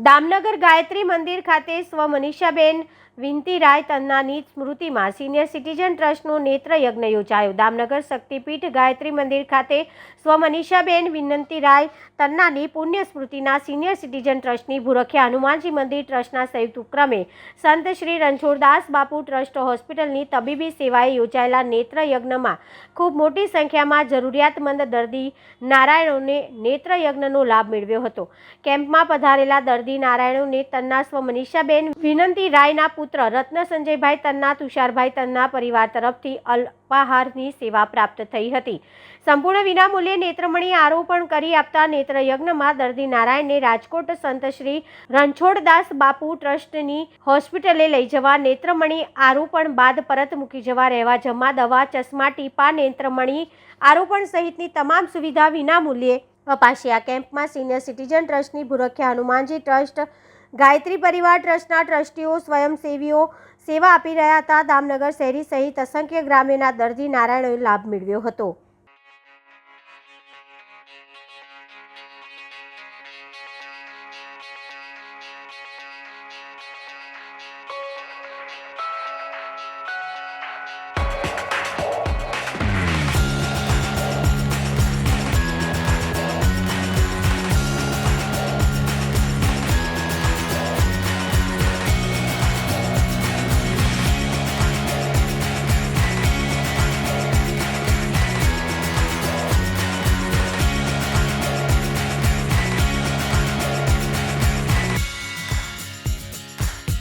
દામનગર ગાયત્રી મંદિર ખાતે સ્વ મનીષાબેન વિનંતીરાય તન્નાની સ્મૃતિમાં સિનિયર સિટીઝન ટ્રસ્ટનો નેત્રયજ્ઞ યોજાયો। દામનગર શક્તિપીઠ ગાયત્રી મંદિર ખાતે સ્વ મનીષાબેન વિનંતીરાય તન્નાની પુણ્ય સ્મૃતિના સિનિયર સિટીઝન ટ્રસ્ટની ભૂરખિયા હનુમાનજી મંદિર ટ્રસ્ટના સંયુક્ત ઉપક્રમે સંત શ્રી રણછોડદાસ બાપુ ટ્રસ્ટ હોસ્પિટલની તબીબી સેવાએ યોજાયેલા નેત્રયજ્ઞમાં ખૂબ મોટી સંખ્યામાં જરૂરિયાતમંદ દર્દી નારાયણોને નેત્રયજ્ઞનો લાભ મેળવ્યો હતો। કેમ્પમાં પધારેલા દર્દી નારાયણોને તન્ના સ્વ મનીષાબેન વિનંતીરાયના પુત્ર રત્ન સંજયભાઈ તન્ના તુષારભાઈ તન્ના પરિવાર તરફથી અલ્પાહારની સેવા પ્રાપ્ત થઈ હતી। સંપૂર્ણ વિનામૂલ્યે નેત્રમણી આરોપણ કરી આપતા નેત્રયજ્ઞમાં દર્દી નારાયણને રાજકોટ સંત શ્રી રણછોડદાસ બાપુ ટ્રસ્ટની હોસ્પિટલે લઈ જવા, નેત્રમણી આરોપણ બાદ પરત મૂકી જવા, રહેવા જમા, દવા, ચશ્મા, ટીપા, નેત્રમણી આરોપણ સહિતની તમામ સુવિધા વિનામૂલ્યે અપાશે। આ કેમ્પમાં સિનિયર સિટીઝન ટ્રસ્ટની ભૂરખિયા હનુમાનજી ટ્રસ્ટ, ગાયત્રી પરિવાર ટ્રસ્ટના ટ્રસ્ટીઓ, સ્વયંસેવીઓ સેવા આપી રહ્યા હતા। દામનગર શહેરી સહિત અસંખ્ય ગ્રામ્યના દર્દી નારાયણોએ લાભ મેળવ્યો હતો।